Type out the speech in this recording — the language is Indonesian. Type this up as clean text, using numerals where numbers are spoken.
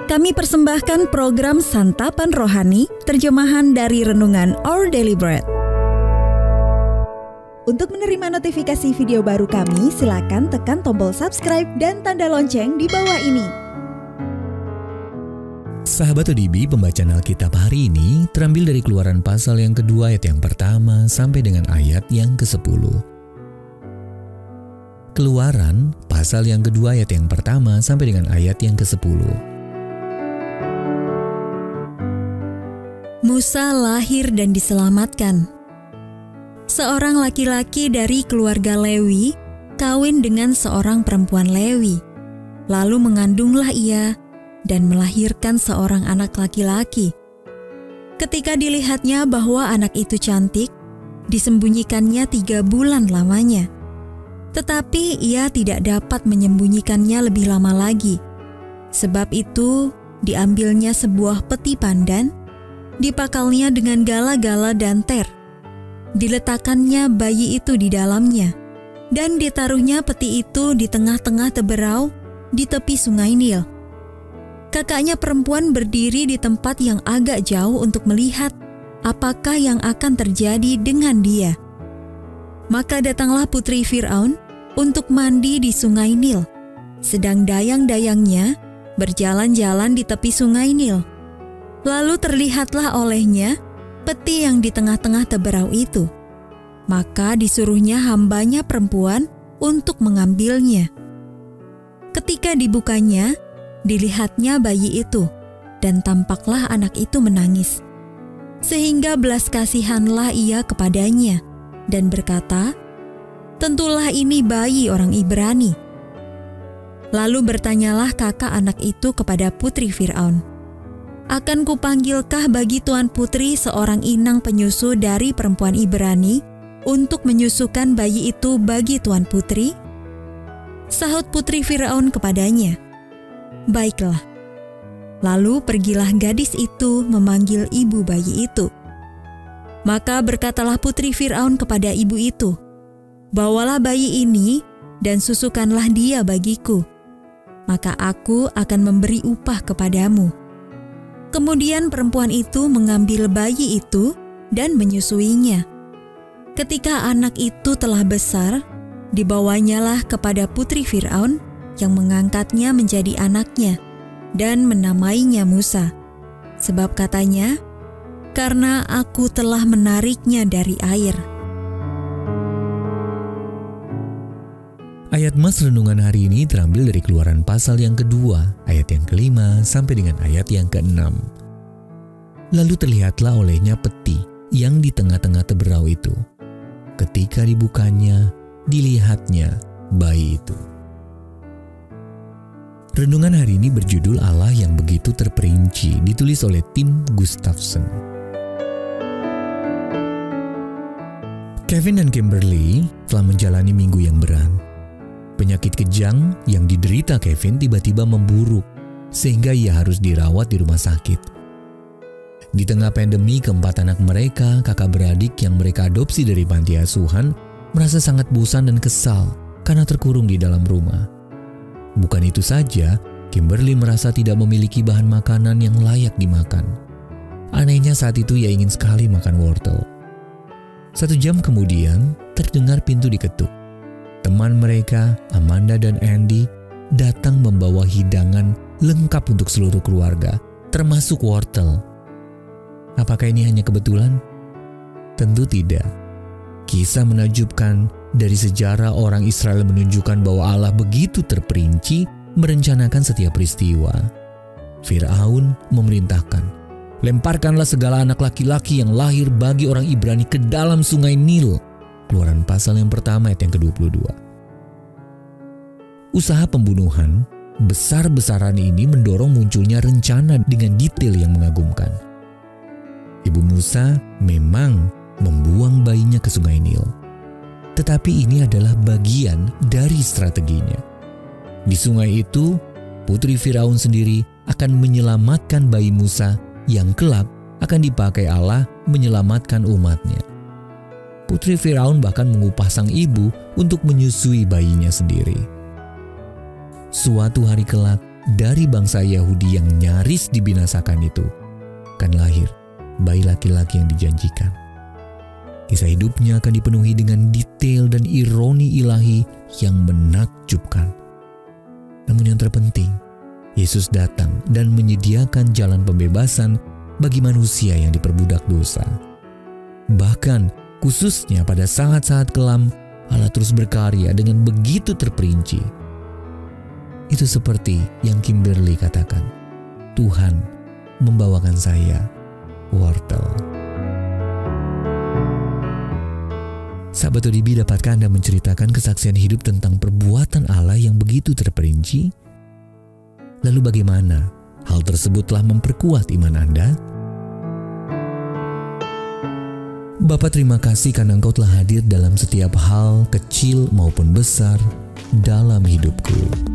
Kami persembahkan program Santapan Rohani, terjemahan dari Renungan Our Daily Bread. Untuk menerima notifikasi video baru kami, silakan tekan tombol subscribe dan tanda lonceng di bawah ini. Sahabat ODB, pembacaan Alkitab hari ini terambil dari Keluaran pasal yang kedua ayat yang pertama sampai dengan ayat yang ke-10. Keluaran pasal yang kedua ayat yang pertama sampai dengan ayat yang ke-10. Musa lahir dan diselamatkan. Seorang laki-laki dari keluarga Lewi kawin dengan seorang perempuan Lewi. Lalu mengandunglah ia dan melahirkan seorang anak laki-laki. Ketika dilihatnya bahwa anak itu cantik, disembunyikannya 3 bulan lamanya. Tetapi ia tidak dapat menyembunyikannya lebih lama lagi. Sebab itu diambilnya sebuah peti pandan, dipakalnya dengan gala-gala dan ter. Diletakkannya bayi itu di dalamnya, dan ditaruhnya peti itu di tengah-tengah teberau di tepi sungai Nil. Kakaknya perempuan berdiri di tempat yang agak jauh untuk melihat apakah yang akan terjadi dengan dia. Maka datanglah putri Firaun untuk mandi di sungai Nil, sedang dayang-dayangnya berjalan-jalan di tepi sungai Nil. Lalu terlihatlah olehnya peti yang di tengah-tengah teberau itu. Maka disuruhnya hambanya perempuan untuk mengambilnya. Ketika dibukanya, dilihatnya bayi itu, dan tampaklah anak itu menangis. Sehingga belas kasihanlah ia kepadanya, dan berkata, "Tentulah ini bayi orang Ibrani." Lalu bertanyalah kakak anak itu kepada putri Firaun, "Akan kupanggilkah bagi tuan putri seorang inang penyusu dari perempuan Ibrani untuk menyusukan bayi itu bagi tuan putri?" Sahut putri Firaun kepadanya, "Baiklah." Lalu pergilah gadis itu memanggil ibu bayi itu. Maka berkatalah putri Firaun kepada ibu itu, "Bawalah bayi ini dan susukanlah dia bagiku, maka aku akan memberi upah kepadamu." Kemudian perempuan itu mengambil bayi itu dan menyusuinya. Ketika anak itu telah besar, dibawanyalah kepada putri Firaun yang mengangkatnya menjadi anaknya dan menamainya Musa. Sebab katanya, "Karena aku telah menariknya dari air." Ayat mas renungan hari ini terambil dari Keluaran pasal yang kedua, ayat yang ke-5 sampai dengan ayat yang ke-6. Lalu terlihatlah olehnya peti yang di tengah-tengah teberau itu. Ketika dibukanya, dilihatnya bayi itu. Renungan hari ini berjudul Allah yang begitu terperinci, ditulis oleh Tim Gustafson. Kevin dan Kimberly telah menjalani minggu yang berat. Penyakit kejang yang diderita Kevin tiba-tiba memburuk, sehingga ia harus dirawat di rumah sakit. Di tengah pandemi, keempat anak mereka, kakak beradik yang mereka adopsi dari panti asuhan, merasa sangat bosan dan kesal karena terkurung di dalam rumah. Bukan itu saja, Kimberly merasa tidak memiliki bahan makanan yang layak dimakan. Anehnya saat itu ia ingin sekali makan wortel. 1 jam kemudian, terdengar pintu diketuk. Teman mereka, Amanda dan Andy, datang membawa hidangan lengkap untuk seluruh keluarga, termasuk wortel. Apakah ini hanya kebetulan? Tentu tidak. Kisah menakjubkan dari sejarah orang Israel menunjukkan bahwa Allah begitu terperinci merencanakan setiap peristiwa. Firaun memerintahkan, "Lemparkanlah segala anak laki-laki yang lahir bagi orang Ibrani ke dalam sungai Nil." Keluaran pasal yang pertama ayat yang ke-22. Usaha pembunuhan besar-besaran ini mendorong munculnya rencana dengan detail yang mengagumkan. Ibu Musa memang membuang bayinya ke sungai Nil. Tetapi ini adalah bagian dari strateginya. Di sungai itu, putri Firaun sendiri akan menyelamatkan bayi Musa yang kelak akan dipakai Allah menyelamatkan umatnya. Putri Firaun bahkan mengupah sang ibu untuk menyusui bayinya sendiri. suatu hari kelak dari bangsa Yahudi yang nyaris dibinasakan itu akan lahir bayi laki-laki yang dijanjikan. Kisah hidupnya akan dipenuhi dengan detail dan ironi ilahi yang menakjubkan. Namun yang terpenting, Yesus datang dan menyediakan jalan pembebasan bagi manusia yang diperbudak dosa. Bahkan khususnya pada saat-saat kelam, Allah terus berkarya dengan begitu terperinci. Itu seperti yang Kimberly katakan, Tuhan membawakan saya wortel. Sahabat ODB, dapatkah Anda menceritakan kesaksian hidup tentang perbuatan Allah yang begitu terperinci? Lalu bagaimana hal tersebut telah memperkuat iman Anda? Bapa, terima kasih karena Engkau telah hadir dalam setiap hal kecil maupun besar dalam hidupku.